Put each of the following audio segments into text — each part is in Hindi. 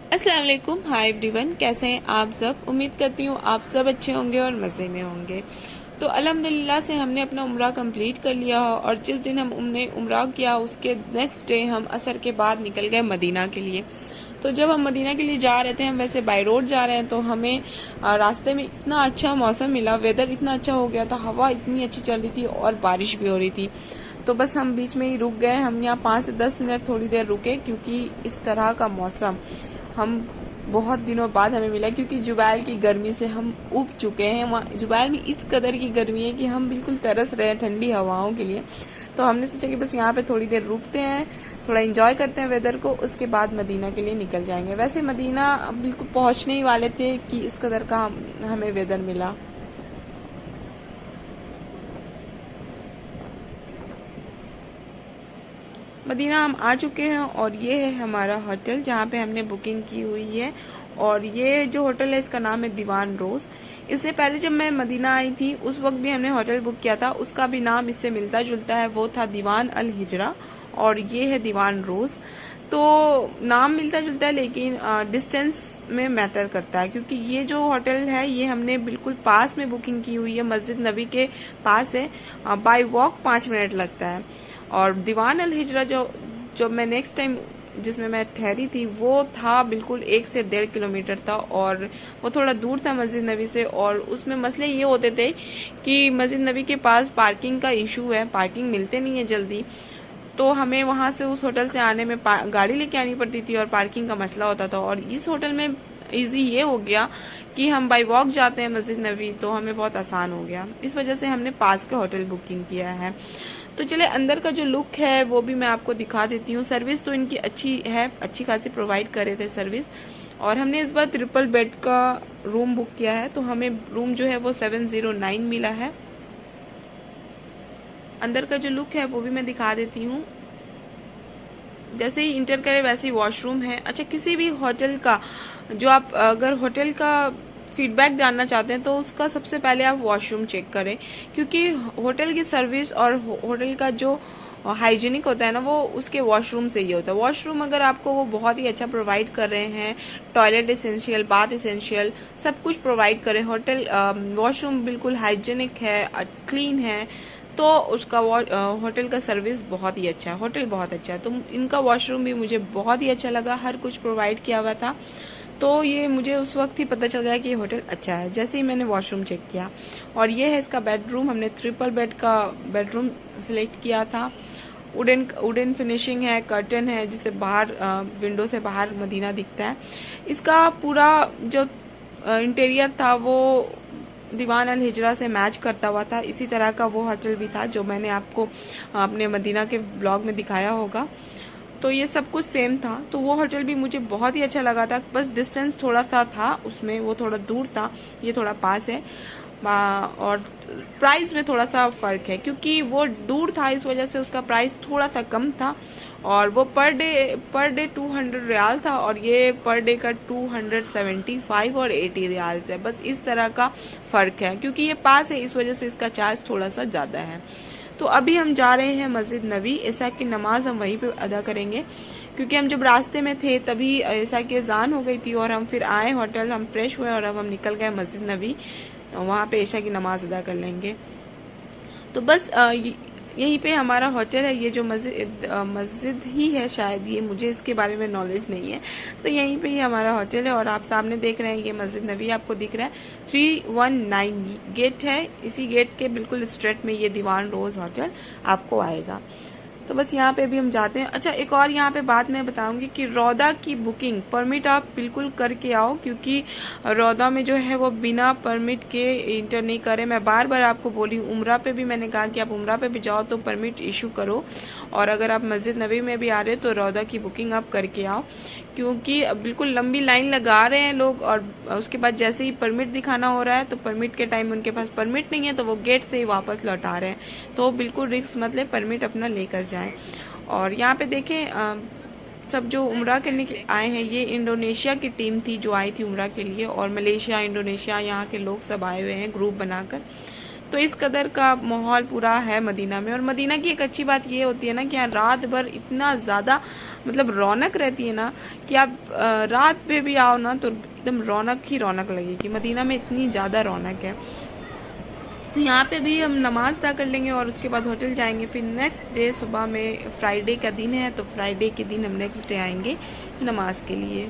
अस्सलाम वालेकुम, हाय एवरीवन, कैसे हैं आप सब। उम्मीद करती हूँ आप सब अच्छे होंगे और मज़े में होंगे। तो अल्हम्दुलिल्लाह से हमने अपना उम्रा कंप्लीट कर लिया और जिस दिन हमने उम्रा किया उसके नेक्स्ट डे हम असर के बाद निकल गए मदीना के लिए। तो जब हम मदीना के लिए जा रहे थे, हम वैसे बाई रोड जा रहे हैं, तो हमें रास्ते में इतना अच्छा मौसम मिला, वेदर इतना अच्छा हो गया था, हवा इतनी अच्छी चल रही थी और बारिश भी हो रही थी। तो बस हम बीच में ही रुक गए। हम यहाँ 5 से 10 मिनट थोड़ी देर रुके क्योंकि इस तरह का मौसम हम बहुत दिनों बाद हमें मिला, क्योंकि जुबैल की गर्मी से हम उब चुके हैं। वहाँ जुबैल में इस कदर की गर्मी है कि हम बिल्कुल तरस रहे हैं ठंडी हवाओं के लिए। तो हमने सोचा कि बस यहाँ पे थोड़ी देर रुकते हैं, थोड़ा एंजॉय करते हैं वेदर को, उसके बाद मदीना के लिए निकल जाएंगे। वैसे मदीना बिल्कुल पहुँचने ही वाले थे कि इस कदर का हमें वेदर मिला। मदीना हम आ चुके हैं और ये है हमारा होटल जहाँ पे हमने बुकिंग की हुई है। और ये जो होटल है इसका नाम है दीवान रोज। इससे पहले जब मैं मदीना आई थी उस वक्त भी हमने होटल बुक किया था, उसका भी नाम इससे मिलता जुलता है, वो था दीवान अल हिजरा और ये है दीवान रोज। तो नाम मिलता जुलता है लेकिन डिस्टेंस में मैटर करता है, क्योंकि ये जो होटल है ये हमने बिल्कुल पास में बुकिंग की हुई है, मस्जिद नबी के पास है। बाय वॉक 5 मिनट लगता है। और दीवान अल हिजरा जो मैं नेक्स्ट टाइम जिसमें मैं ठहरी थी वो था बिल्कुल 1 से 1.5 किलोमीटर था और वो थोड़ा दूर था मस्जिद नबी से। और उसमें मसले ये होते थे कि मस्जिद नबी के पास पार्किंग का इशू है, पार्किंग मिलते नहीं है जल्दी। तो हमें वहां से उस होटल से आने में गाड़ी लेके आनी पड़ती थी और पार्किंग का मसला होता था। और इस होटल में इजी ये हो गया कि हम बाई वॉक जाते हैं मस्जिद नबी, तो हमें बहुत आसान हो गया। इस वजह से हमने पास का होटल बुकिंग किया है। तो चले अंदर का जो लुक है वो भी मैं आपको दिखा देती हूँ। सर्विस तो इनकी अच्छी है, अच्छी खासी प्रोवाइड कर रहे थे सर्विस। और हमने इस बार ट्रिपल बेड का रूम बुक किया है, तो हमें रूम जो है वो 709 मिला है। अंदर का जो लुक है वो भी मैं दिखा देती हूँ। जैसे ही इंटर करे वैसे ही वॉशरूम है। अच्छा, किसी भी होटल का जो आप अगर होटल का फीडबैक जानना चाहते हैं तो उसका सबसे पहले आप वॉशरूम चेक करें, क्योंकि होटल की सर्विस और होटल का जो हाइजीनिक होता है ना वो उसके वॉशरूम से ही होता है। वॉशरूम अगर आपको वो बहुत ही अच्छा प्रोवाइड कर रहे हैं, टॉयलेट एसेंशियल, बाथ एसेंशियल सब कुछ प्रोवाइड करें, होटल वॉशरूम बिल्कुल हाइजीनिक है, क्लीन है, तो उसका होटल का सर्विस बहुत ही अच्छा है, होटल बहुत अच्छा है। तो इनका वॉशरूम भी मुझे बहुत ही अच्छा लगा, हर कुछ प्रोवाइड किया हुआ था। तो ये मुझे उस वक्त ही पता चल गया कि ये होटल अच्छा है जैसे ही मैंने वॉशरूम चेक किया। और ये है इसका बेडरूम, हमने ट्रिपल बेड का बेडरूम सिलेक्ट किया था। वुडन फिनिशिंग है, कर्टन है जिससे बाहर विंडो से बाहर मदीना दिखता है। इसका पूरा जो इंटीरियर था वो दीवान अल हिजरा से मैच करता हुआ था। इसी तरह का वो होटल भी था जो मैंने आपको अपने मदीना के ब्लॉग में दिखाया होगा। तो ये सब कुछ सेम था। तो वो होटल भी मुझे बहुत ही अच्छा लगा था, बस डिस्टेंस थोड़ा सा था उसमें, वो थोड़ा दूर था, ये थोड़ा पास है। और प्राइस में थोड़ा सा फर्क है, क्योंकि वो दूर था इस वजह से उसका प्राइस थोड़ा सा कम था। और वो पर डे 200 रियाल था और ये पर डे का 275 और 80 रियाल है। बस इस तरह का फर्क है, क्योंकि ये पास है इस वजह से इसका चार्ज थोड़ा सा ज्यादा है। तो अभी हम जा रहे हैं मस्जिद नबी। ऐसा की नमाज हम वहीं पे अदा करेंगे, क्योंकि हम जब रास्ते में थे तभी ऐसा की अजान हो गई थी और हम फिर आए होटल, हम फ्रेश हुए और अब हम निकल गए मस्जिद नबी, वहां पे ऐशा की नमाज अदा कर लेंगे। तो बस यहीं पे हमारा होटल है। ये जो मस्जिद ही है शायद, ये मुझे इसके बारे में नॉलेज नहीं है। तो यहीं पे ही हमारा होटल है और आप सामने देख रहे हैं ये मस्जिद नबी आपको दिख रहा है। 319 गेट है, इसी गेट के बिल्कुल स्ट्रेट में ये दीवान रोज होटल आपको आएगा। तो बस यहाँ पे भी हम जाते हैं। अच्छा, एक और यहाँ पे बात मैं बताऊंगी कि रौदा की बुकिंग परमिट आप बिल्कुल करके आओ, क्योंकि रौदा में जो है वो बिना परमिट के इंटर नहीं करे। मैं बार बार आपको बोली, उम्रा पे भी मैंने कहा कि आप उम्रा पे भी जाओ तो परमिट इशू करो, और अगर आप मस्जिद नबी में भी आ रहे हो तो रौदा की बुकिंग आप करके आओ, क्योंकि बिल्कुल लंबी लाइन लगा रहे हैं लोग। और उसके बाद जैसे ही परमिट दिखाना हो रहा है तो परमिट के टाइम उनके पास परमिट नहीं है तो वो गेट से ही वापस लौटा रहे हैं। तो बिल्कुल रिस्क मत ले, परमिट अपना लेकर जाएं। और यहाँ पे देखें सब जो उम्रा करने के आए हैं, ये इंडोनेशिया की टीम थी जो आई थी उम्रा के लिए, और मलेशिया, इंडोनेशिया यहाँ के लोग सब आए हुए हैं ग्रुप बनाकर। तो इस कदर का माहौल पूरा है मदीना में। और मदीना की एक अच्छी बात ये होती है ना कि यहाँ रात भर इतना ज़्यादा मतलब रौनक रहती है ना कि आप रात पे भी आओ ना तो एकदम रौनक ही रौनक लगेगी। मदीना में इतनी ज़्यादा रौनक है। तो यहाँ पे भी हम नमाज अदा कर लेंगे और उसके बाद होटल जाएंगे। फिर नेक्स्ट डे सुबह में, फ्राइडे का दिन है तो फ्राइडे के दिन हम नेक्स्ट डे आएंगे नमाज के लिए।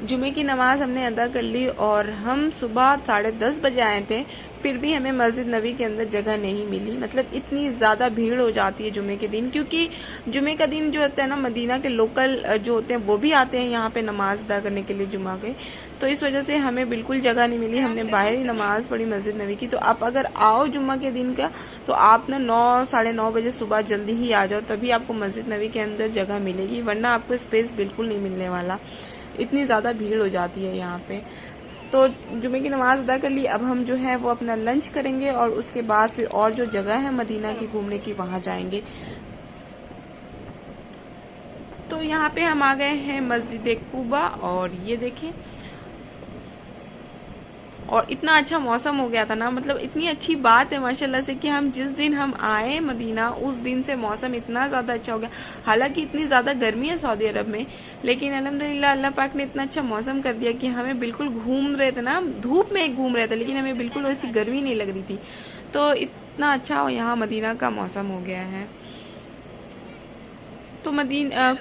जुमे की नमाज हमने अदा कर ली और हम सुबह 10:30 बजे आए थे। फिर भी हमें मस्जिद नबी के अंदर जगह नहीं मिली। मतलब इतनी ज़्यादा भीड़ हो जाती है जुमे के दिन, क्योंकि जुमे का दिन जो होता है ना, मदीना के लोकल जो होते हैं वो भी आते हैं यहाँ पे नमाज अदा करने के लिए जुमा के। तो इस वजह से हमें बिल्कुल जगह नहीं मिली। हमने बाहर ही नमाज पढ़ी मस्जिद नबी की। तो आप अगर आओ जुम्मा के दिन का तो आप ना 9, 9:30 बजे सुबह जल्दी ही आ जाओ, तभी आपको मस्जिद नबी के अंदर जगह मिलेगी, वरना आपको स्पेस बिल्कुल नहीं मिलने वाला। इतनी ज़्यादा भीड़ हो जाती है यहाँ पे। तो जुमे की नमाज अदा कर ली। अब हम जो है वो अपना लंच करेंगे और उसके बाद फिर और जो जगह है मदीना की घूमने की वहाँ जाएंगे। तो यहाँ पे हम आ गए हैं मस्जिद कुबा और ये देखें, और इतना अच्छा मौसम हो गया था ना, मतलब इतनी अच्छी बात है माशाल्लाह से कि हम जिस दिन हम आए मदीना उस दिन से मौसम इतना ज़्यादा अच्छा हो गया। हालांकि इतनी ज़्यादा गर्मी है सऊदी अरब में, लेकिन अल्हम्दुलिल्लाह अल्लाह पाक ने इतना अच्छा मौसम कर दिया कि हमें बिल्कुल घूम रहे थे ना, धूप में घूम रहे थे, लेकिन हमें बिल्कुल वैसी गर्मी नहीं लग रही थी। तो इतना अच्छा यहाँ मदीना का मौसम हो गया है। तो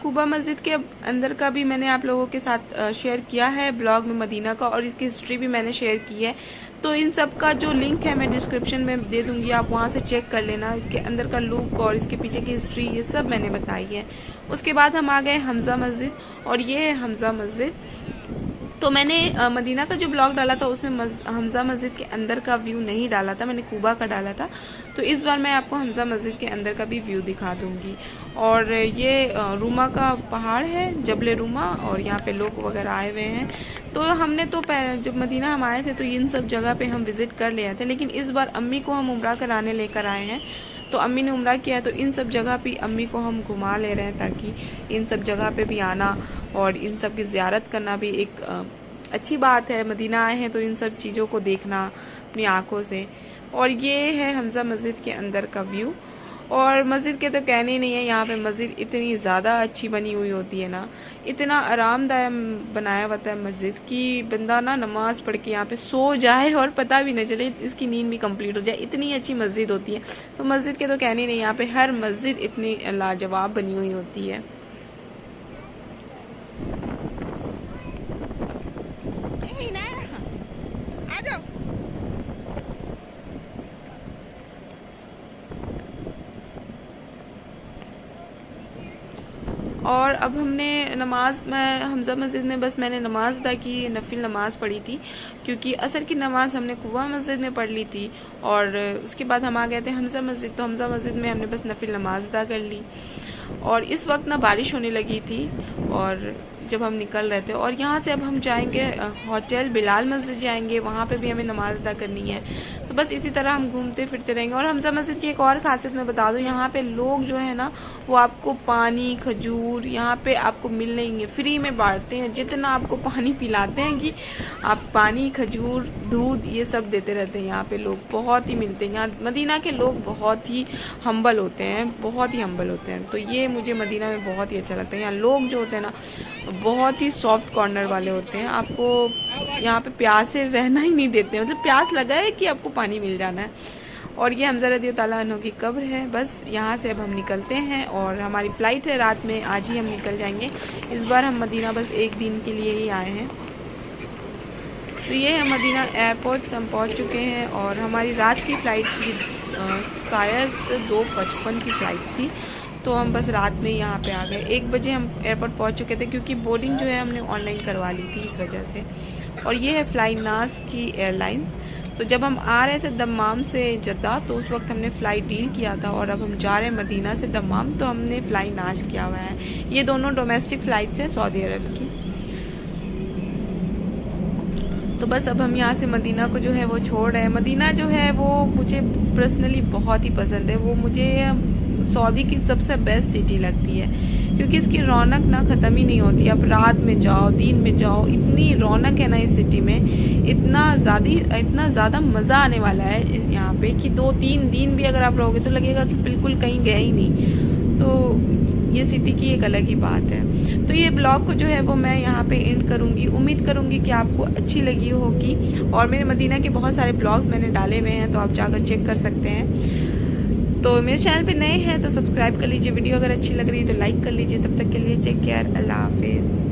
कुबा मस्जिद के अंदर का भी मैंने आप लोगों के साथ शेयर किया है ब्लॉग में मदीना का, और इसकी हिस्ट्री भी मैंने शेयर की है। तो इन सब का जो लिंक है मैं डिस्क्रिप्शन में दे दूंगी, आप वहां से चेक कर लेना। इसके अंदर का लुक और इसके पीछे की हिस्ट्री ये सब मैंने बताई है। उसके बाद हम आ गए हमजा मस्जिद, और ये है हमजा मस्जिद। तो मैंने मदीना का जो ब्लॉग डाला था उसमें हमजा मस्जिद के अंदर का व्यू नहीं डाला था, मैंने कुबा का डाला था। तो इस बार मैं आपको हमजा मस्जिद के अंदर का भी व्यू दिखा दूंगी। और ये रूमा का पहाड़ है, जबले रूमा, और यहाँ पे लोग वगैरह आए हुए हैं। तो हमने तो जब मदीना हम आए थे तो इन सब जगह पे हम विजिट कर लिए थे, लेकिन इस बार अम्मी को हम उम्रा कराने लेकर आए हैं। तो अम्मी ने उम्रा किया है, तो इन सब जगह पे अम्मी को हम घुमा ले रहे हैं, ताकि इन सब जगह पे भी आना और इन सब की ज़ियारत करना भी एक अच्छी बात है। मदीना आए हैं तो इन सब चीज़ों को देखना अपनी आंखों से। और ये है हमजा मस्जिद के अंदर का व्यू। और मस्जिद के तो कहने ही नहीं है, यहाँ पे मस्जिद इतनी ज़्यादा अच्छी बनी हुई होती है ना, इतना आरामदायक बनाया हुआ है मस्जिद की बंदा ना नमाज पढ़ के यहाँ पे सो जाए और पता भी न चले, इसकी नींद भी कंप्लीट हो जाए, इतनी अच्छी मस्जिद होती है। तो मस्जिद के तो कहने ही नहीं, यहाँ पे हर मस्जिद इतनी लाजवाब बनी हुई होती है। और अब हमने नमाज में हमजा मस्जिद में बस मैंने नमाज अदा की, नफिल नमाज पढ़ी थी, क्योंकि असर की नमाज हमने कुबा मस्जिद में पढ़ ली थी। और उसके बाद हम आ गए थे हमजा मस्जिद। तो हमजा मस्जिद में हमने बस नफिल नमाज अदा कर ली। और इस वक्त ना बारिश होने लगी थी और जब हम निकल रहे थे। और यहाँ से अब हम जाएंगे होटल बिलाल मस्जिद जाएंगे, वहाँ पे भी हमें नमाज अदा करनी है। तो बस इसी तरह हम घूमते फिरते रहेंगे। और हमजा मस्जिद की एक और खासियत मैं बता दूं, यहाँ पे लोग जो है ना वो आपको पानी, खजूर यहाँ पे आपको मिल लेंगे, फ्री में बांटते हैं। जितना आपको पानी पिलाते हैं कि आप पानी, खजूर, दूध ये सब देते रहते हैं। यहाँ पे लोग बहुत ही मिलते हैं। यहाँ मदीना के लोग बहुत ही हम्बल होते हैं, बहुत ही हम्बल होते हैं। तो ये मुझे मदीना में बहुत ही अच्छा लगता है। यहाँ लोग जो होते हैं ना बहुत ही सॉफ्ट कॉर्नर वाले होते हैं, आपको यहाँ पे प्यासे रहना ही नहीं देते हैं। मतलब प्यास लगा है कि आपको पानी मिल जाना है। और ये हमजा रज़ी अल्लाह अन्हु की कब्र है। बस यहाँ से अब हम निकलते हैं और हमारी फ़्लाइट है रात में, आज ही हम निकल जाएंगे। इस बार हम मदीना बस एक दिन के लिए ही आए हैं। तो ये है मदीना एयरपोर्ट, हम पहुंच चुके हैं और हमारी रात की फ़्लाइट थी, शायद 2:55 की फ़्लाइट थी। तो हम बस रात में यहाँ पे आ गए। 1 बजे हम एयरपोर्ट पहुँच चुके थे क्योंकि बोर्डिंग जो है हमने ऑनलाइन करवा ली थी इस वजह से। और ये है फ्लाई नास की एयरलाइंस। तो जब हम आ रहे थे दम्माम से जद्दा तो उस वक्त हमने फ़्लाइट डील किया था, और अब हम जा रहे हैं मदीना से दम्माम तो हमने फ्लाई नाश किया हुआ है। ये दोनों डोमेस्टिक फ़्लाइट्स हैं सऊदी अरब की। तो बस अब हम यहाँ से मदीना को जो है वो छोड़ रहे हैं। मदीना जो है वो मुझे पर्सनली बहुत ही पसंद है। वो मुझे सऊदी की सबसे बेस्ट सिटी लगती है क्योंकि इसकी रौनक ना ख़त्म ही नहीं होती। अब रात में जाओ, दिन में जाओ, इतनी रौनक है ना इस सिटी में, इतना ज़्यादा मज़ा आने वाला है इस यहाँ पे कि 2-3 दिन भी अगर आप रहोगे तो लगेगा कि बिल्कुल कहीं गए ही नहीं। तो ये सिटी की एक अलग ही बात है। तो ये ब्लॉग को जो है वो मैं यहाँ पे एंड करूँगी। उम्मीद करूँगी कि आपको अच्छी लगी होगी। और मेरे मदीना के बहुत सारे ब्लॉग्स मैंने डाले हुए हैं, तो आप जाकर चेक कर सकते हैं। तो मेरे चैनल पे नए हैं तो सब्सक्राइब कर लीजिए। वीडियो अगर अच्छी लग रही है तो लाइक कर लीजिए। तब तक के लिए टेक केयर, अल्लाह हाफिज़।